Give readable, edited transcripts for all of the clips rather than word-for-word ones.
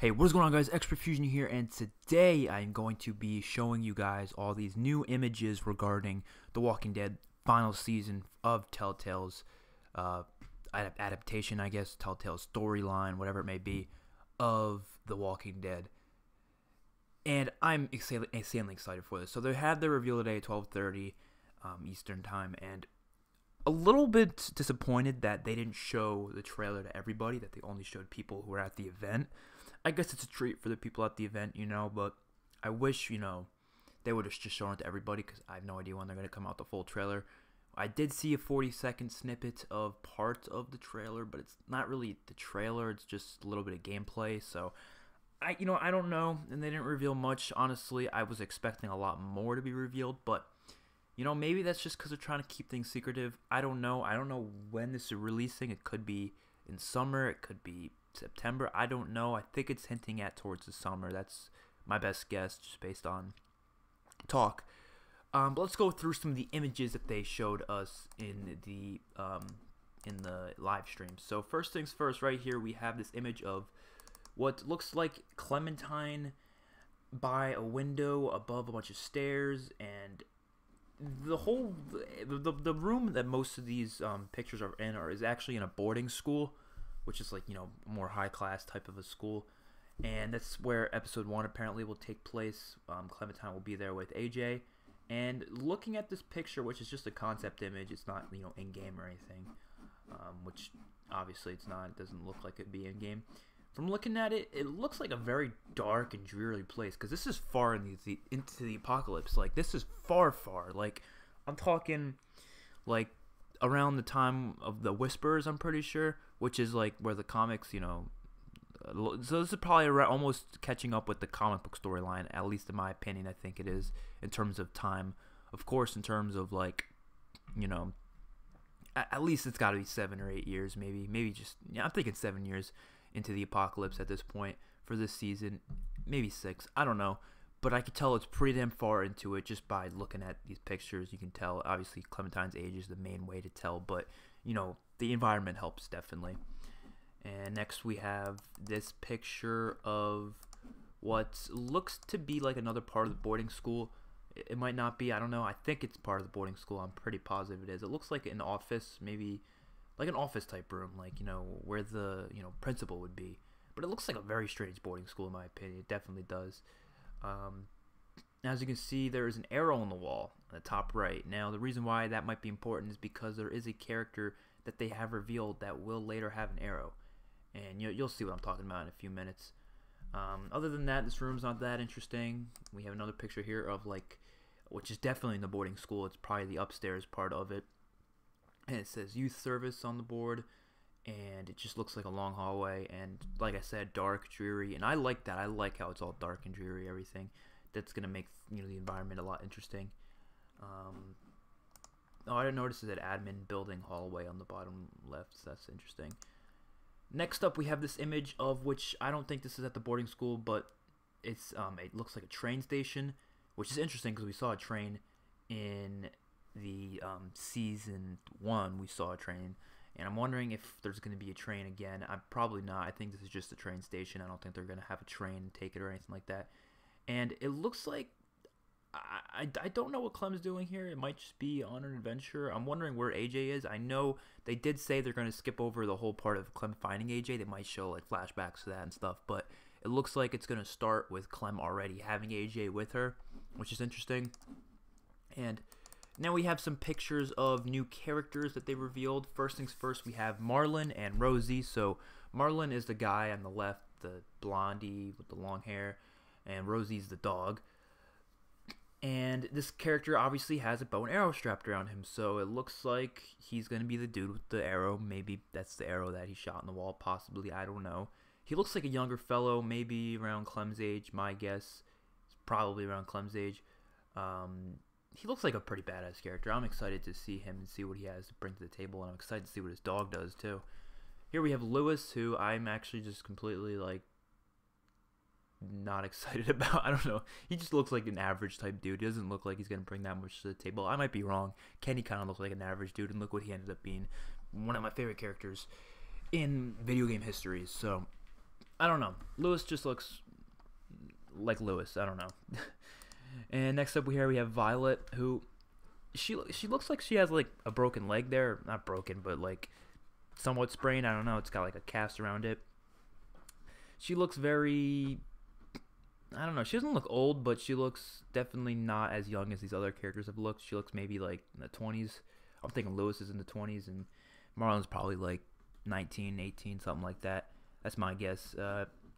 Hey, what's going on, guys? XpertFusion here, and today I'm going to be showing you guys all these new images regarding The Walking Dead final season of Telltale's adaptation, I guess, Telltale's storyline, whatever it may be, of The Walking Dead. And I'm insanely excited for this. So they had their reveal today at 12:30 Eastern Time, and a little bit disappointed that they didn't show the trailer to everybody, that they only showed people who were at the event. I guess it's a treat for the people at the event, but I wish, they would have just shown it to everybody, because I have no idea when they're going to come out the full trailer. I did see a 40-second snippet of parts of the trailer, but it's not really the trailer, it's just a little bit of gameplay, so I don't know, and they didn't reveal much. Honestly, I was expecting a lot more to be revealed, but maybe that's just because they're trying to keep things secretive. I don't know when this is releasing. It could be in summer, it could be September, I don't know. I think it's hinting at towards the summer. That's my best guess, just based on talk. But let's go through some of the images that they showed us in the live stream. So first things first, right here we have this image of what looks like Clementine by a window above a bunch of stairs, and the whole the room that most of these pictures are in is actually in a boarding school, which is like, more high class type of a school, and that's where episode 1 apparently will take place. Clementine will be there with AJ, and looking at this picture, which is just a concept image, it's not, in game or anything, which obviously it's not, it doesn't look like it'd be in game. From looking at it, it looks like a very dark and dreary place, because this is far into the apocalypse. Like, this is far, like, I'm talking like around the time of the Whispers, I'm pretty sure, which is like where the comics, so this is probably almost catching up with the comic book storyline, at least in my opinion. I think it is, in terms of time. Of course, in terms of, like, at least it's got to be 7 or 8 years, maybe just, I'm thinking 7 years into the apocalypse at this point for this season, maybe 6, I don't know. But I could tell it's pretty damn far into it just by looking at these pictures. You can tell, obviously, Clementine's age is the main way to tell, but, the environment helps, definitely. And next we have this picture of what looks to be like another part of the boarding school. It might not be, I don't know. I think it's part of the boarding school. I'm pretty positive it is. It looks like an office, maybe like an office type room, like, where the, principal would be. But it looks like a very strange boarding school, in my opinion. It definitely does. As you can see, there is an arrow on the wall on the top right. Now, the reason why that might be important is because there is a character that they have revealed that will later have an arrow, and you'll see what I'm talking about in a few minutes. Other than that, this room's not that interesting. We have another picture here of, like, which is definitely in the boarding school. It's probably the upstairs part of it, and it says youth service on the board, and it just looks like a long hallway, and like I said, dark, dreary, and I like that. I like how it's all dark and dreary, everything. That's gonna make, the environment a lot interesting. Oh, I didn't notice that admin building hallway on the bottom left, so that's interesting. Next up, we have this image of, which I don't think this is at the boarding school, but it's it looks like a train station, which is interesting because we saw a train in the season 1. We saw a train, and I'm wondering if there's going to be a train again. I'm probably not. I think this is just a train station. I don't think they're going to have a train take it or anything like that. And it looks like, I don't know what Clem's doing here. It might just be on an adventure. I'm wondering where AJ is. I know they did say they're going to skip over the whole part of Clem finding AJ. They might show, like, flashbacks to that and stuff, but it looks like it's going to start with Clem already having AJ with her, which is interesting. And now we have some pictures of new characters that they revealed. First things first, we have Marlon and Rosie. So Marlon is the guy on the left, the blondie with the long hair, and Rosie's the dog. And this character obviously has a bow and arrow strapped around him, so it looks like he's going to be the dude with the arrow. Maybe that's the arrow that he shot in the wall, possibly, I don't know. He looks like a younger fellow, maybe around Clem's age. My guess is probably around Clem's age. He looks like a pretty badass character. I'm excited to see him and see what he has to bring to the table, and I'm excited to see what his dog does, too. Here we have Lewis, who I'm actually just completely, like, not excited about. I don't know. He just looks like an average type dude. He doesn't look like he's going to bring that much to the table. I might be wrong. Kenny kind of looks like an average dude, and look what he ended up being. One of my favorite characters in video game history. So I don't know. Lewis just looks like Lewis. I don't know. And next up we have Violet, who she looks like she has like a broken leg there, not broken, but like somewhat sprained. I don't know. It's got like a cast around it. She looks very, I don't know. She doesn't look old, but she looks definitely not as young as these other characters have looked. She looks maybe like in the 20s. I'm thinking Lewis is in the 20s, and Marlon's probably like 19, 18, something like that. That's my guess.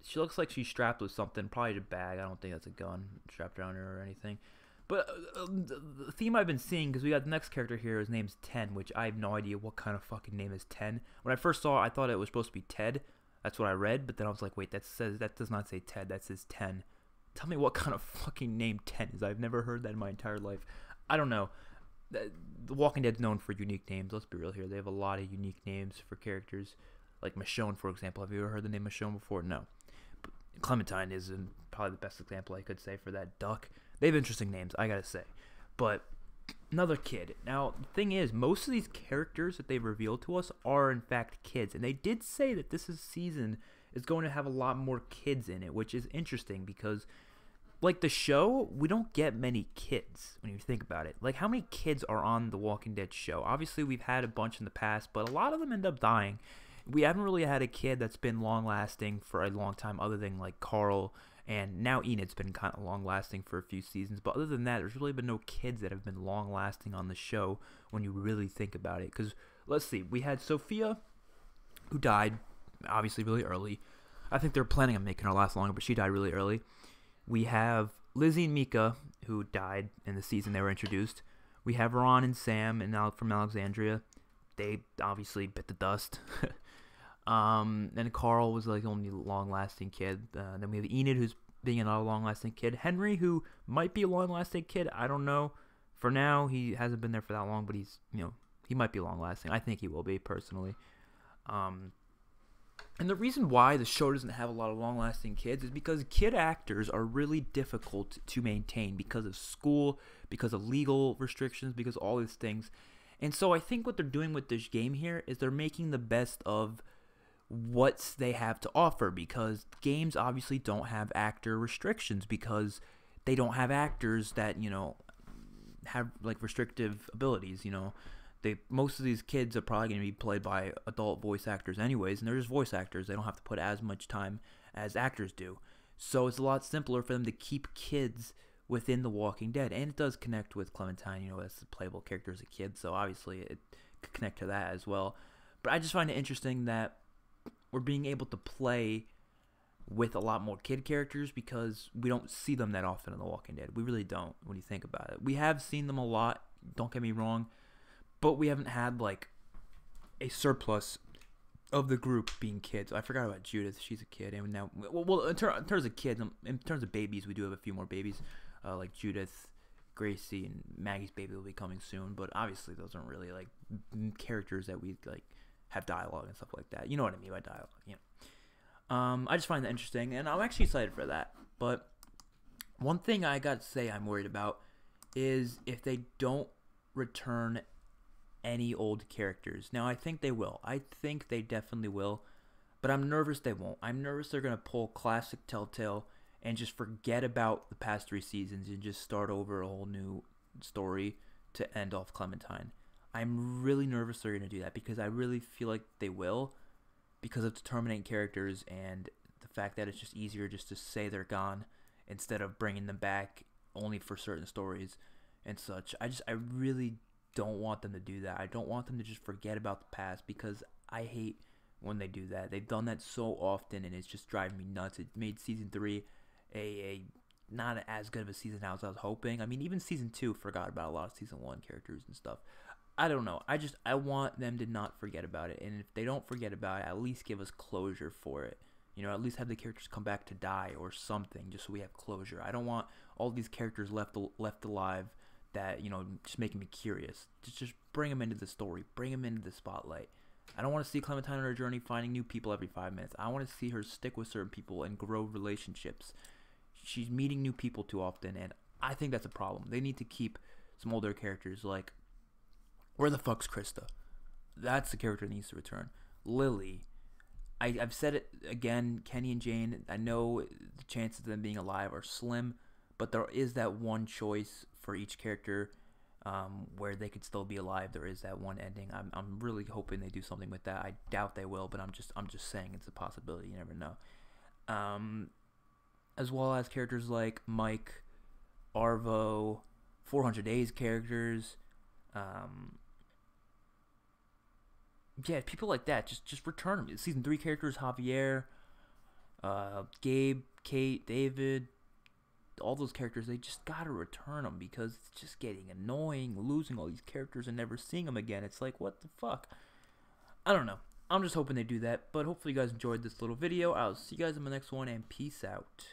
She looks like she's strapped with something, probably a bag. I don't think that's a gun strapped around her or anything. But the theme I've been seeing, because we got the next character here, his name's 10, which I have no idea what kind of fucking name is 10. When I first saw it, I thought it was supposed to be Ted. That's what I read, but then I was like, wait, that does not say Ted, that says 10. Tell me what kind of fucking name 10 is. I've never heard that in my entire life. I don't know. The Walking Dead's known for unique names. Let's be real here. They have a lot of unique names for characters. Like Michonne, for example. Have you ever heard the name Michonne before? No. But Clementine is probably the best example I could say for that. Duck. They have interesting names, I gotta say. But another kid. Now, the thing is, most of these characters that they've revealed to us are in fact kids. And they did say that this season is going to have a lot more kids in it, which is interesting because, like the show, we don't get many kids when you think about it. Like, how many kids are on the Walking Dead show? Obviously, we've had a bunch in the past, but a lot of them end up dying. We haven't really had a kid that's been long-lasting for a long time other than, like, Carl. And now Enid's been kind of long-lasting for a few seasons. But other than that, there's really been no kids that have been long-lasting on the show when you really think about it. Because, let's see, we had Sophia, who died, obviously, really early. I think they're planning on making her last longer, but she died really early. We have Lizzie and Mika, who died in the season they were introduced. We have Ron and Sam from Alexandria. They obviously bit the dust. And Carl was like the only long-lasting kid. Then we have Enid, who's being another long-lasting kid. Henry, who might be a long-lasting kid. I don't know. For now, he hasn't been there for that long, but he's, he might be long-lasting. I think he will be, personally. And the reason why the show doesn't have a lot of long-lasting kids is because kid actors are really difficult to maintain because of school, because of legal restrictions, because of all these things. And so I think what they're doing with this game here is they're making the best of what they have to offer, because games obviously don't have actor restrictions because they don't have actors that, have like restrictive abilities, most of these kids are probably going to be played by adult voice actors anyways, and they're just voice actors. They don't have to put as much time as actors do. So it's a lot simpler for them to keep kids within The Walking Dead. And it does connect with Clementine, as a playable character as a kid, so obviously it could connect to that as well. But I just find it interesting that we're being able to play with a lot more kid characters because we don't see them that often in The Walking Dead. We really don't when you think about it. We have seen them a lot, don't get me wrong, but we haven't had like a surplus of the group being kids. I forgot about Judith. She's a kid. And now, in terms of kids, in terms of babies, we do have a few more babies, like Judith, Gracie, and Maggie's baby will be coming soon. But obviously, those aren't really like characters that we like have dialogue and stuff like that. You know what I mean by dialogue. I just find that interesting, and I'm actually excited for that. But one thing I got to say I'm worried about is if they don't return any old characters. Now, I think they will. I think they definitely will. But I'm nervous they won't. I'm nervous they're going to pull classic Telltale and just forget about the past 3 seasons and just start over a whole new story to end off Clementine. I'm really nervous they're going to do that because I really feel like they will because of the terminating characters and the fact that it's just easier just to say they're gone instead of bringing them back only for certain stories and such. I really don't want them to do that. I don't want them to just forget about the past because I hate when they do that. They've done that so often and it's just driving me nuts. It made season 3 a not as good of a season as I was hoping. I mean, even season 2 forgot about a lot of season 1 characters and stuff. I don't know. I want them to not forget about it. And if they don't forget about it, at least give us closure for it. At least have the characters come back to die or something just so we have closure. I don't want all these characters left alive that, just making me curious. Just bring them into the story. Bring them into the spotlight. I don't want to see Clementine on her journey finding new people every 5 minutes. I want to see her stick with certain people and grow relationships. She's meeting new people too often, and I think that's a problem. They need to keep some older characters like, where the fuck's Krista? That's the character that needs to return. Lily. I've said it again, Kenny and Jane, I know the chances of them being alive are slim, but there is that one choice for each character where they could still be alive. There is that one ending. I'm really hoping they do something with that. I doubt they will, but I'm just saying it's a possibility. You never know. As well as characters like Mike, Arvo, 400 Days characters. Yeah, people like that. Just return them. Season 3 characters: Javier, Gabe, Kate, David. All those characters, they just gotta return them because it's just getting annoying losing all these characters and never seeing them again. It's like, what the fuck? I don't know. I'm just hoping they do that. But hopefully you guys enjoyed this little video. I'll see you guys in the next one, and peace out.